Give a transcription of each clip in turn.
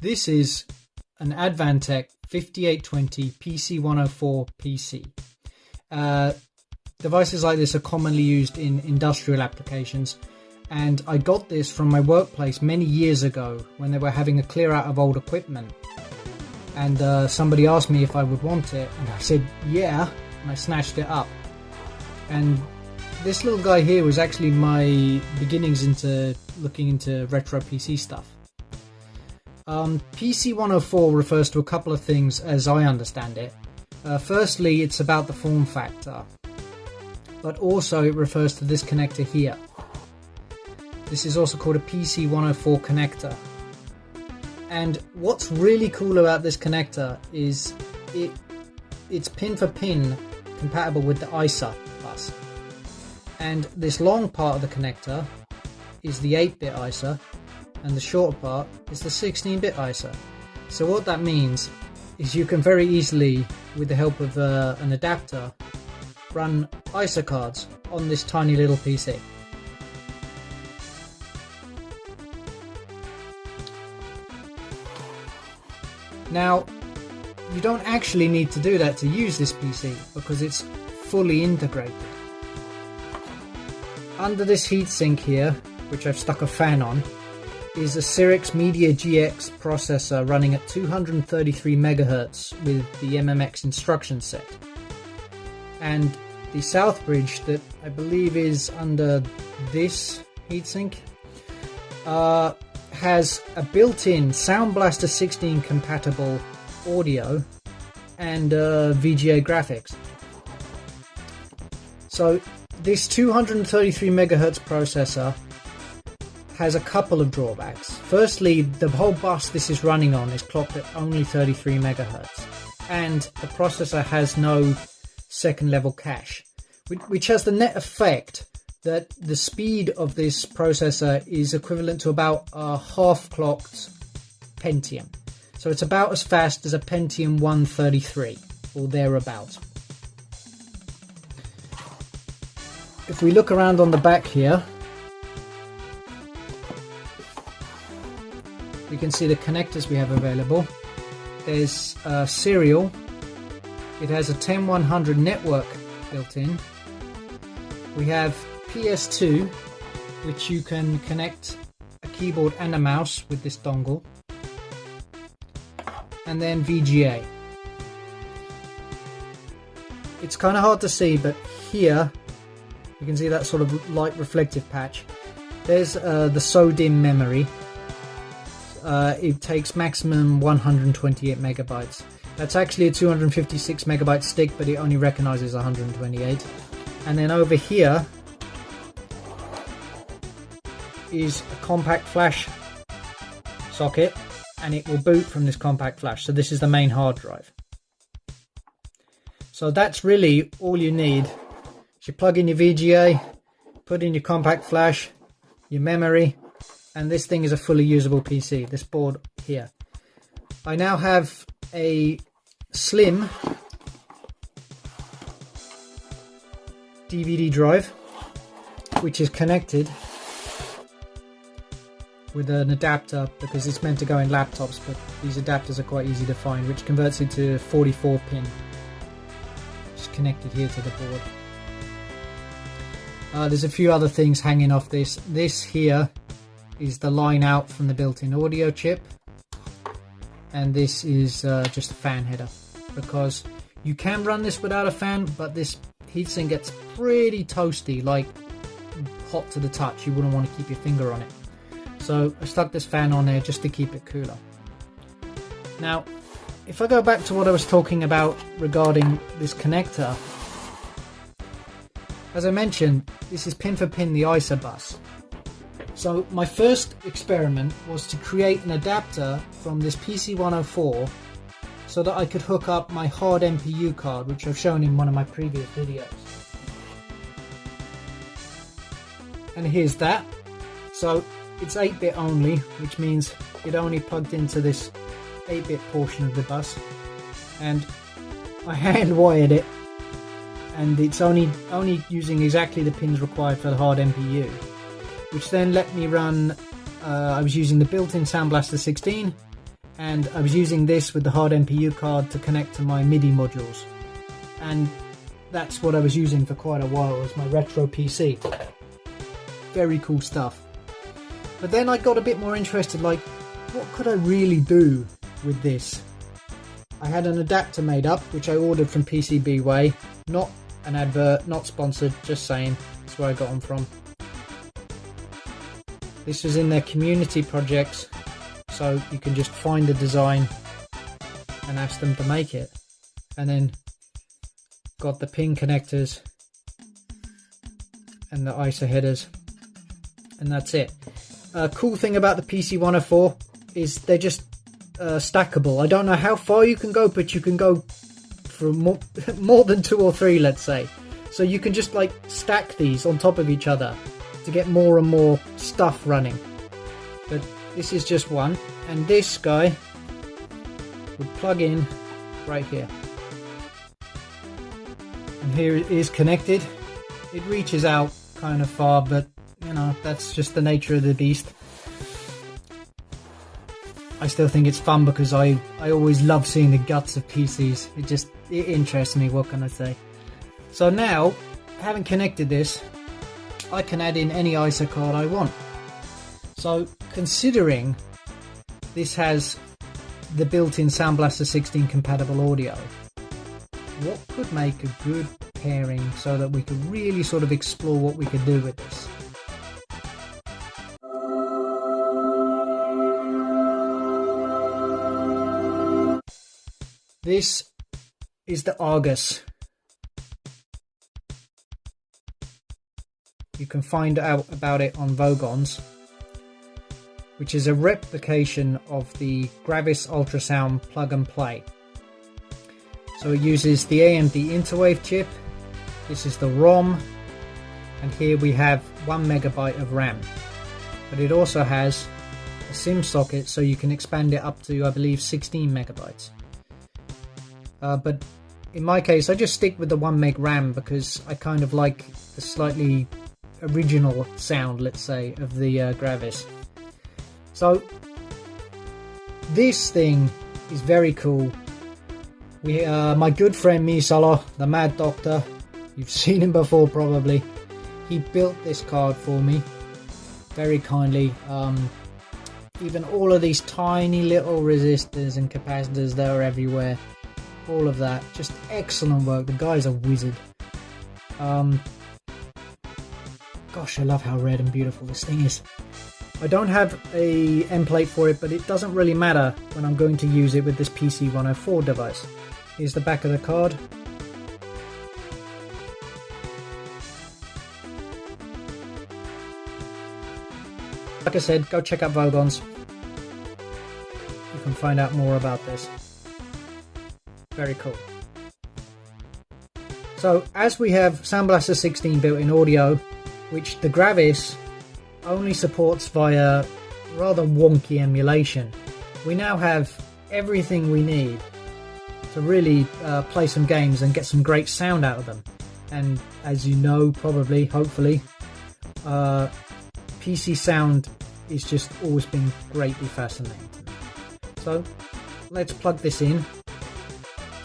This is an Advantech 5820 PC104 PC. Devices like this are commonly used in industrial applications, and I got this from my workplace many years ago when they were having a clear out of old equipment, and somebody asked me if I would want it, and I said yeah, and I snatched it up. And this little guy here was actually my beginnings into looking into retro PC stuff. PC104 refers to a couple of things as I understand it. Firstly, it's about the form factor, but also it refers to this connector here. This is also called a PC104 connector. And what's really cool about this connector is it's pin for pin compatible with the ISA bus. And this long part of the connector is the 8-bit ISA, and the shorter part is the 16-bit ISA. So what that means is you can very easily, with the help of an adapter, run ISA cards on this tiny little PC. Now, you don't actually need to do that to use this PC because it's fully integrated. Under this heatsink here, which I've stuck a fan on, is a Cyrix MediaGX processor running at 233 MHz with the MMX instruction set. And the south bridge that I believe is under this heatsink has a built-in Sound Blaster 16 compatible audio and VGA graphics. So this 233 MHz processor has a couple of drawbacks. Firstly, the whole bus this is running on is clocked at only 33 MHz, and the processor has no second level cache, which has the net effect that the speed of this processor is equivalent to about a half-clocked Pentium. So it's about as fast as a Pentium 133 or thereabouts. If we look around on the back here, we can see the connectors we have available. There's serial. It has a 10100 network built in. We have PS2, which you can connect a keyboard and a mouse with this dongle, and then VGA. It's kind of hard to see, but here you can see that sort of light reflective patch. There's the SODIMM memory. It takes maximum 128 megabytes. That's actually a 256 megabyte stick, but it only recognizes 128. And then over here is a compact flash socket, and it will boot from this compact flash. So this is the main hard drive. So that's really all you need. You plug in your VGA, put in your compact flash, your memory, and this thing is a fully usable PC, this board here. I now have a slim DVD drive, which is connected with an adapter because it's meant to go in laptops, but these adapters are quite easy to find, which converts it to 44 pin. Just connected here to the board. There's a few other things hanging off this. This here is the line out from the built-in audio chip, and this is just a fan header, because you can run this without a fan, but this heatsink gets pretty toasty, like hot to the touch. You wouldn't want to keep your finger on it. So I stuck this fan on there just to keep it cooler. Now, if I go back to what I was talking about regarding this connector, as I mentioned, this is pin for pin the ISA bus. So my first experiment was to create an adapter from this PC104 so that I could hook up my hard MPU card, which I've shown in one of my previous videos. And here's that. So it's 8-bit only, which means it only plugged into this 8-bit portion of the bus, and I hand wired it, and it's only using exactly the pins required for the hard MPU, which then let me run, I was using the built-in Sound Blaster 16 and I was using this with the hard NPU card to connect to my MIDI modules, and that's what I was using for quite a while. It was my retro PC. Very cool stuff. But then I got a bit more interested, like, what could I really do with this? I had an adapter made up, which I ordered from PCBWay. Not an advert, not sponsored, just saying. That's where I got them from. This was in their community projects, so you can just find the design and ask them to make it. And then got the pin connectors and the ISO headers, and that's it. Cool thing about the PC104 is they're just stackable. I don't know how far you can go, but you can go for more than 2 or 3, let's say. So you can just like stack these on top of each other to get more and more stuff running. But this is just one, and this guy would plug in right here. And here it is connected. It reaches out kind of far, but you know, that's just the nature of the beast. I still think it's fun because I always love seeing the guts of PCs. It interests me, what can I say? So now, having connected this, I can add in any ISO card I want. So considering this has the built-in Sound Blaster 16 compatible audio, what could make a good pairing so that we could really sort of explore what we could do with this? This is the Argus. You can find out about it on Vogons, which is a replication of the Gravis Ultrasound plug and play. So it uses the AMD Interwave chip. This is the ROM, and here we have 1 megabyte of RAM. But it also has a SIM socket, so you can expand it up to, I believe, 16 megabytes. But in my case, I just stick with the 1 meg RAM because I kind of like the slightly original sound, let's say, of the Gravis. So this thing is very cool. My good friend Misala, the Mad Doctor, you've seen him before probably. He built this card for me very kindly. Even all of these tiny little resistors and capacitors that are everywhere, all of that, just excellent work. The guy's a wizard. Gosh, I love how red and beautiful this thing is. I don't have a end plate for it, but it doesn't really matter when I'm going to use it with this PC104 device. Here's the back of the card. Like I said, go check out Vogons. You can find out more about this. Very cool. So, as we have Sound Blaster 16 built-in audio, which the Gravis only supports via rather wonky emulation, we now have everything we need to really play some games and get some great sound out of them. And as you know, probably, hopefully, PC sound is just always been greatly fascinating to me. So let's plug this in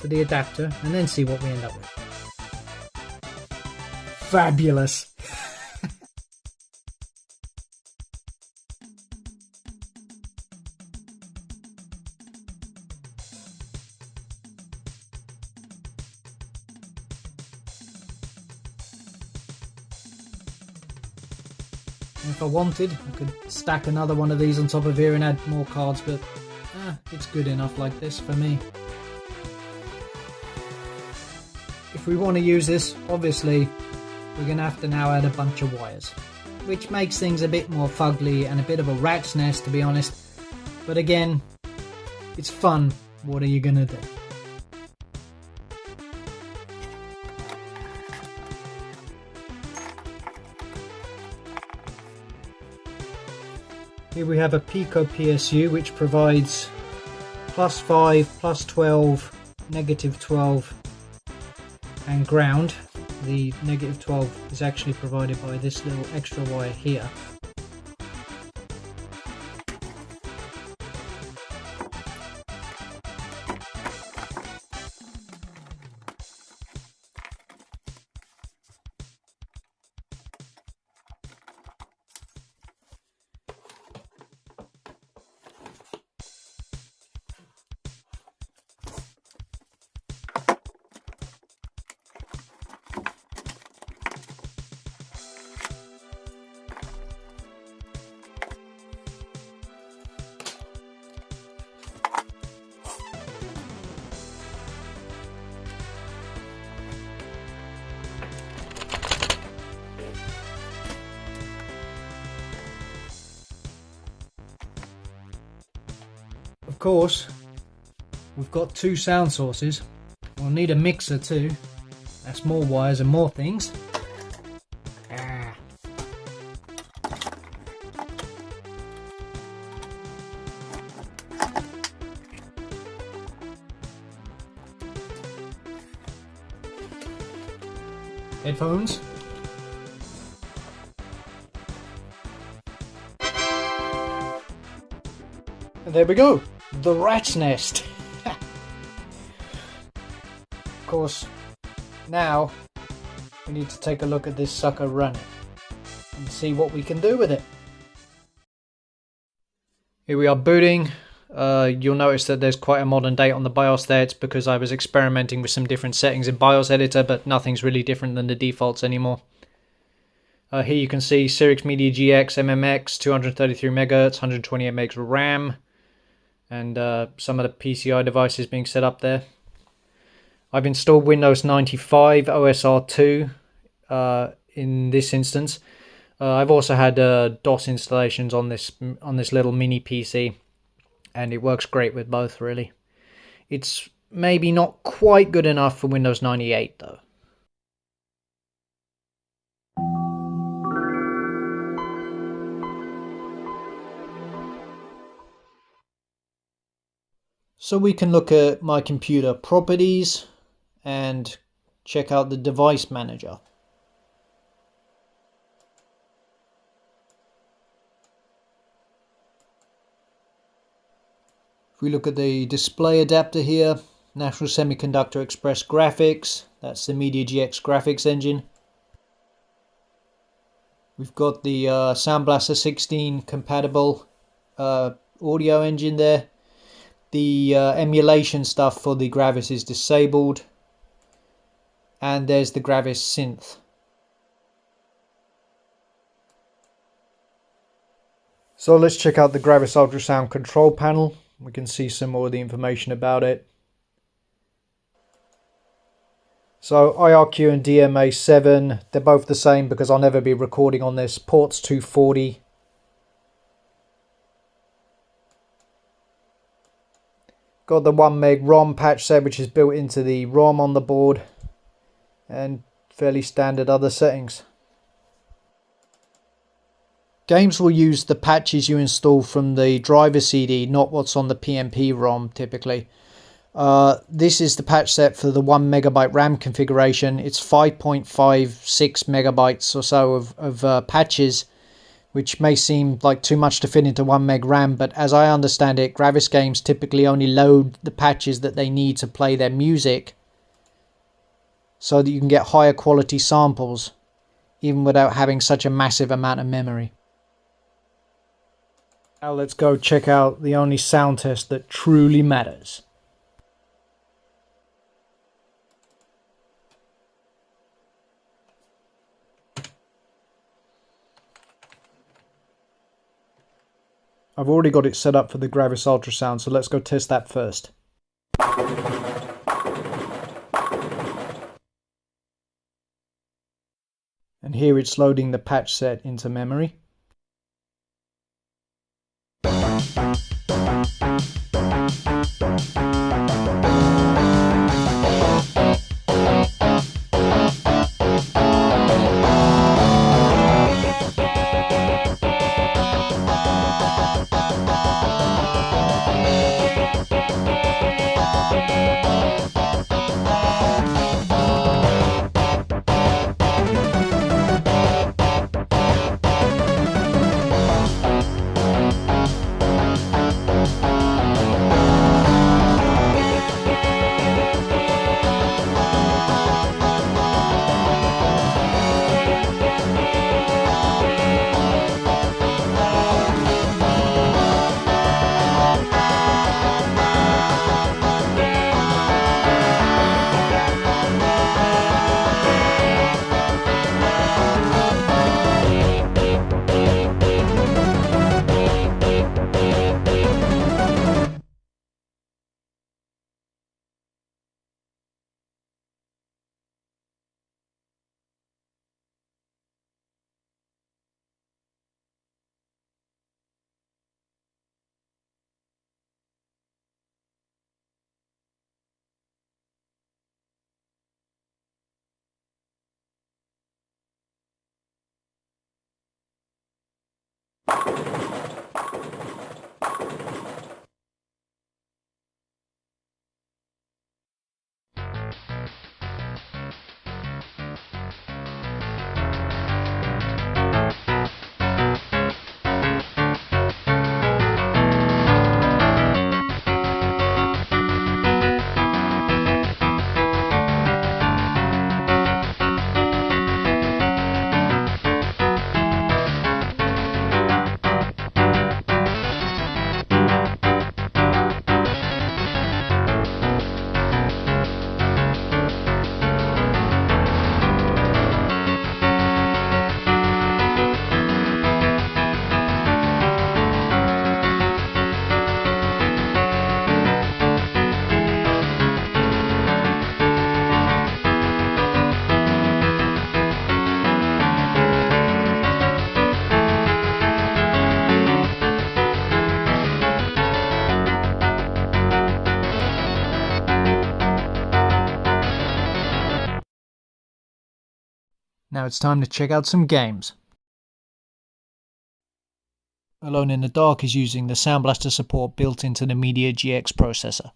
to the adapter and then see what we end up with. Fabulous! If I wanted, I could stack another one of these on top of here and add more cards, but it's good enough like this for me. If we want to use this, obviously, we're going to have to now add a bunch of wires, which makes things a bit more fugly and a bit of a rat's nest, to be honest. But again, it's fun. What are you going to do? Here we have a Pico PSU which provides +5, +12, -12 and ground. The -12 is actually provided by this little extra wire here. Of course, we've got 2 sound sources. We'll need a mixer too. That's more wires and more things. Headphones. And there we go, the rat's nest. Of course, now we need to take a look at this sucker running and see what we can do with it. Here we are booting. You'll notice that there's quite a modern date on the BIOS there. It's because I was experimenting with some different settings in BIOS Editor, but nothing's really different than the defaults anymore. Here you can see Cyrix MediaGX MMX, 233 MHz, 128 MB RAM, and some of the PCI devices being set up there. I've installed Windows 95 OSR2 in this instance. I've also had DOS installations on this little mini PC, and it works great with both, really. It's maybe not quite good enough for Windows 98 though. So we can look at my computer properties and check out the device manager. If we look at the display adapter here, National Semiconductor Express Graphics, that's the MediaGX graphics engine. We've got the Sound Blaster 16 compatible audio engine there. The emulation stuff for the Gravis is disabled. And there's the Gravis synth. So let's check out the Gravis Ultrasound control panel. We can see some more of the information about it. So IRQ and DMA7, they're both the same because I'll never be recording on this. Ports 240. Got the 1 meg ROM patch set, which is built into the ROM on the board, and fairly standard other settings. Games will use the patches you install from the driver CD, not what's on the PnP ROM typically. This is the patch set for the 1 megabyte RAM configuration. It's 5.56 megabytes or so of patches, which may seem like too much to fit into 1 meg RAM, but as I understand it, Gravis games typically only load the patches that they need to play their music so that you can get higher quality samples, even without having such a massive amount of memory. Now let's go check out the only sound test that truly matters. I've already got it set up for the Gravis Ultrasound, so let's go test that first. And here it's loading the patch set into memory. Now it's time to check out some games. Alone in the Dark is using the Sound Blaster support built into the MediaGX processor.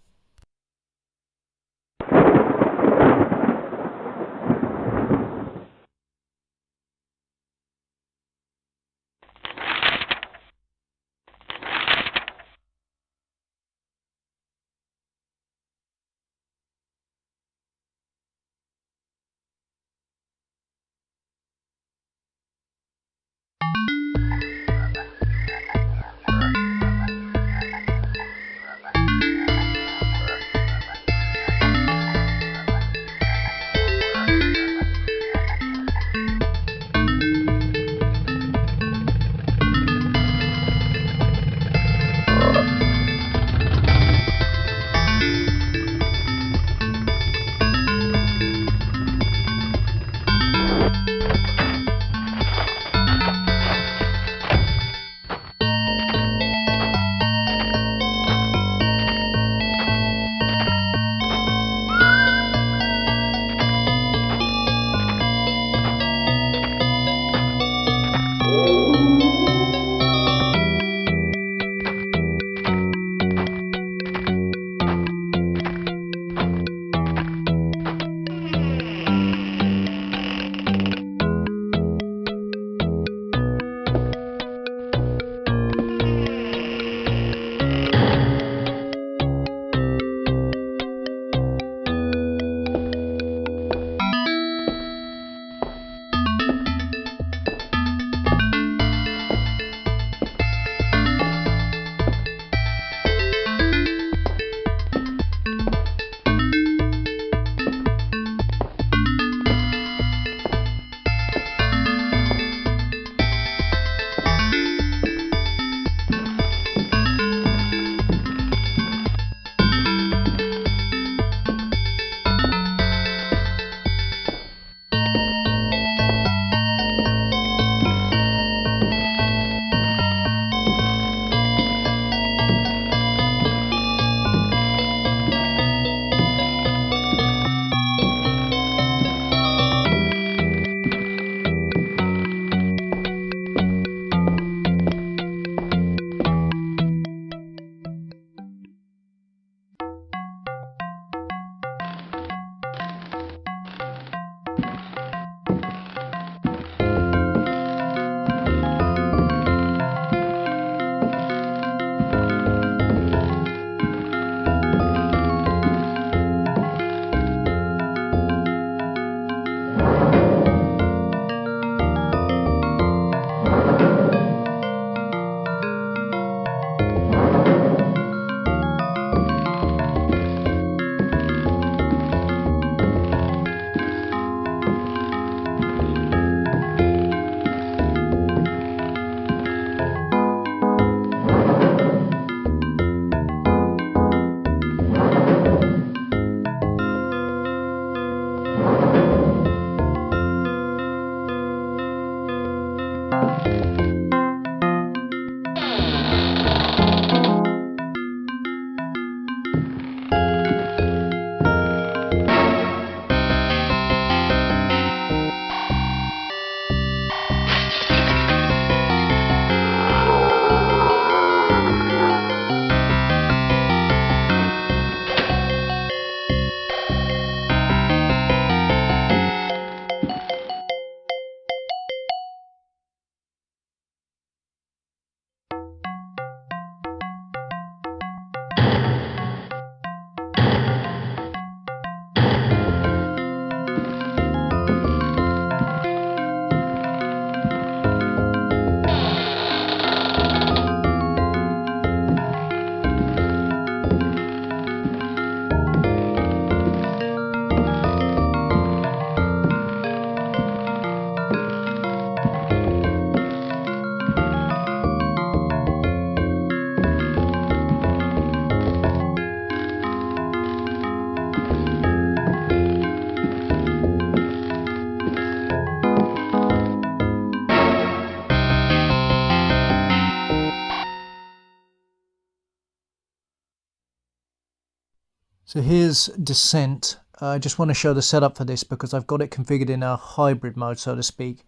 So here's Descent I just want to show the setup for this because I've got it configured in a hybrid mode, so to speak,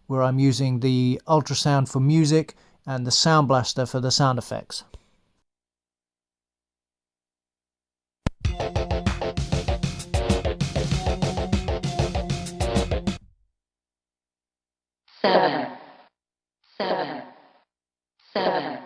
where I'm using the ultrasound for music and the sound blaster for the sound effects. Seven, seven, seven.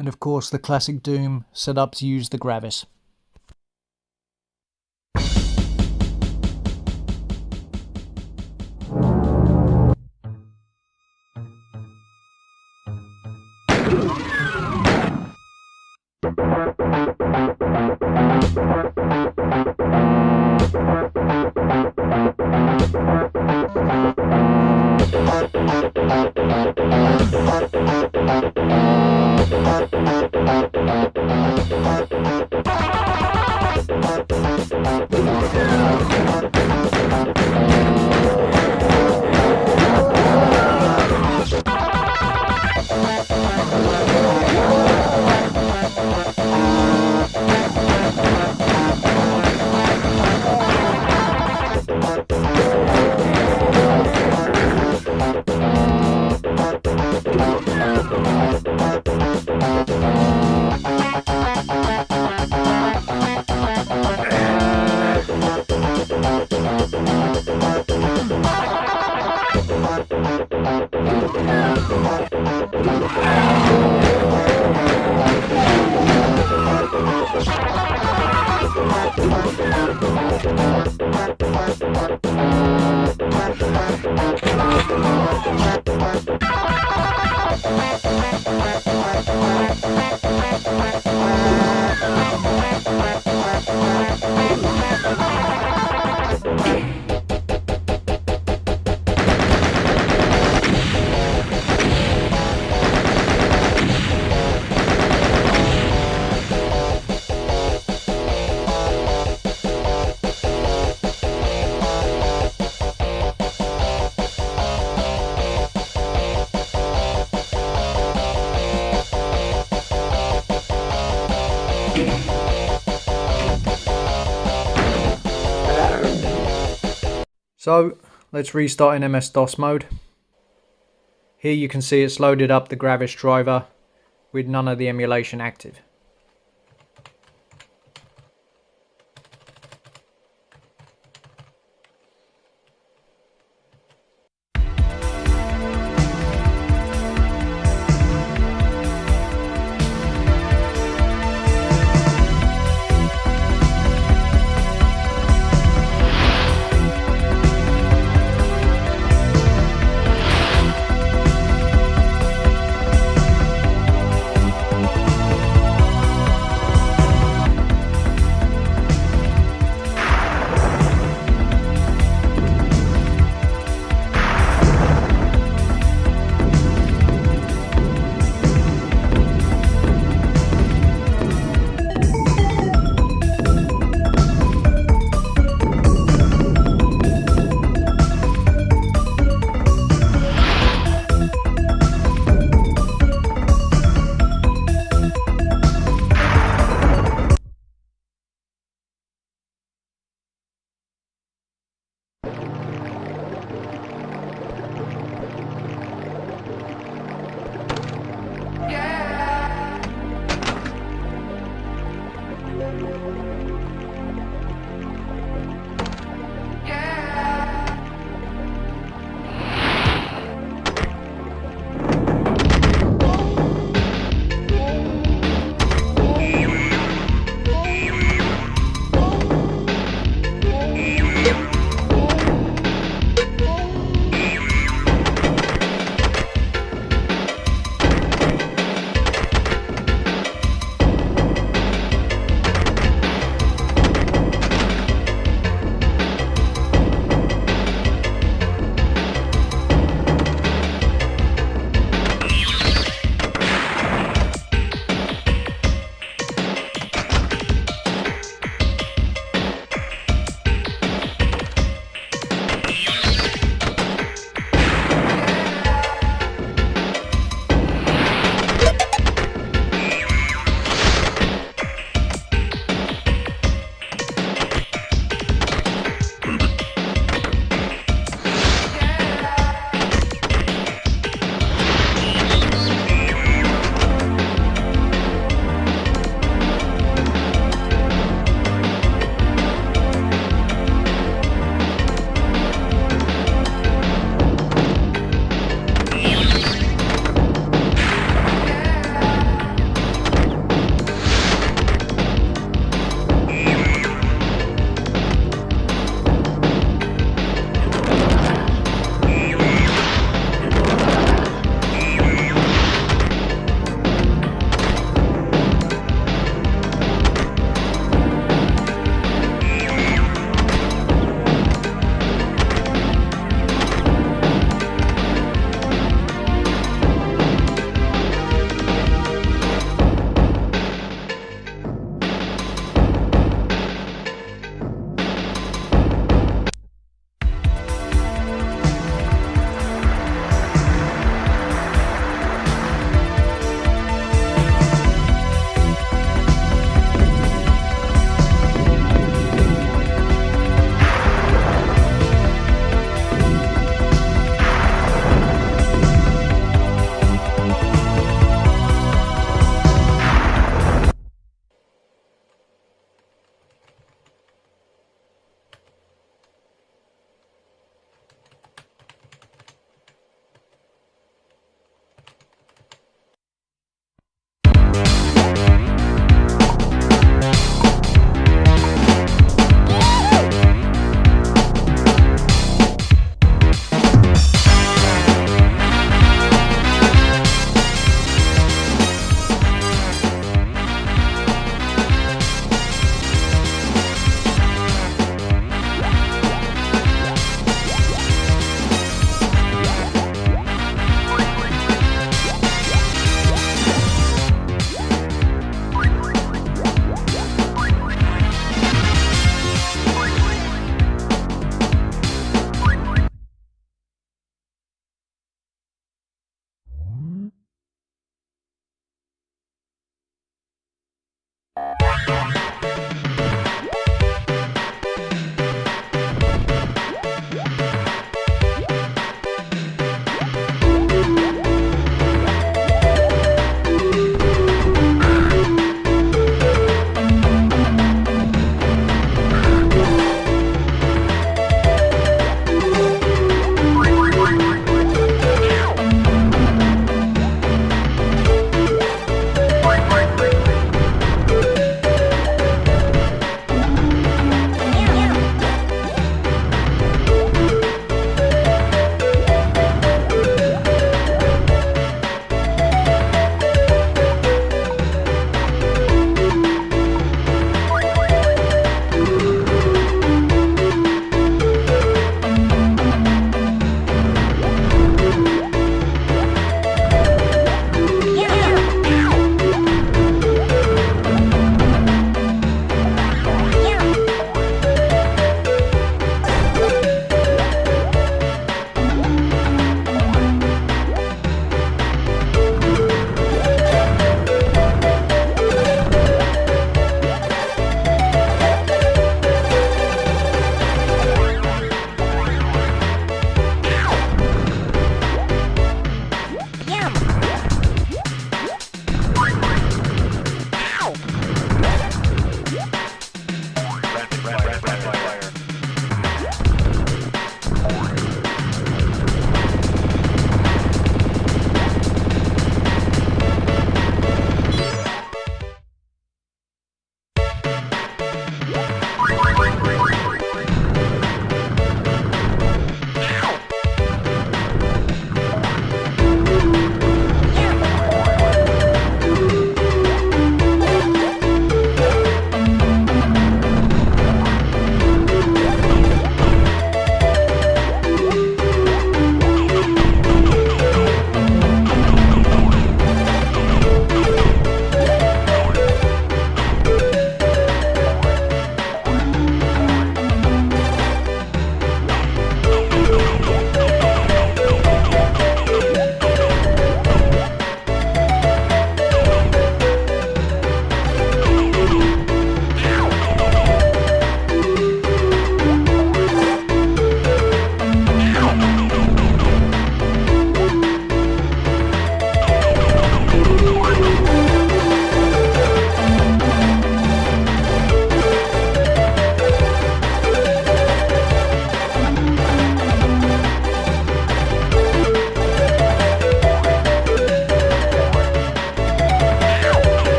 And of course the classic Doom set up to use the Gravis. So let's restart in MS-DOS mode. Here you can see it's loaded up the Gravis driver with none of the emulation active.